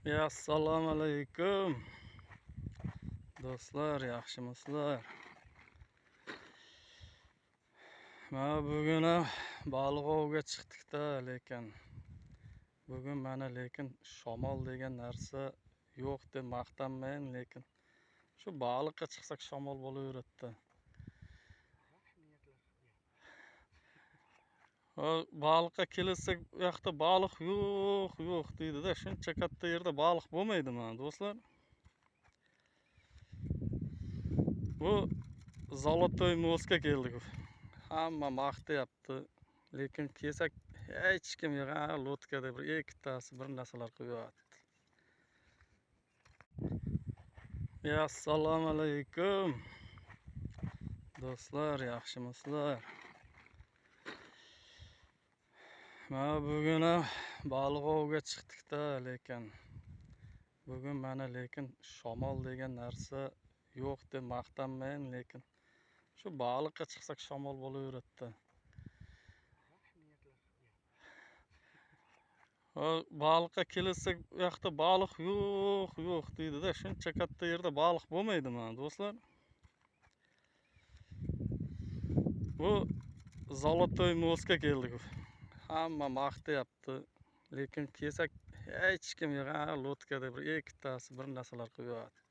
Assalomu alaykum do'stlar, yaxshimisizlar? Mana bugun ham baliq oviga chiqdik-da, lekin bugun shamol degan narsa yo'q deb maqtanmayin, lekin shu baliqqa chiqsak shamol bo'laveradi-da. Baliqqa kelsak, u yoqda baliq yo'q deydi-da. Shuncha katta yerda baliq bo'lmaydi mana do'stlar. Bu Zolotoy mostga keldik. Hamma maqtayapti, lekin kelsak hech kim yo'q. Lotkada bir ikkitasi bir narsalar qo'yapti. Assalomu alaykum do'stlar, yaxshimisizlar? Mana bugun ham baliq oviga chiqdik-da, lekin bugun shamol degan narsa yo'q deb maqtanmayin, lekin shu baliqqa chiqsak shamol bo'laveradi-da. Baliqqa kelsak, u yoqda baliq yo'q deydi-da. Shuncha katta yerda baliq bo'lmaydi mana do'stlar. Bu Zolotoy mostga keldik. Hamma maqtayapti, lekin kelsak hech kim yo'q. Lotkada bir ikkitasi bir narsalar qo'yapti.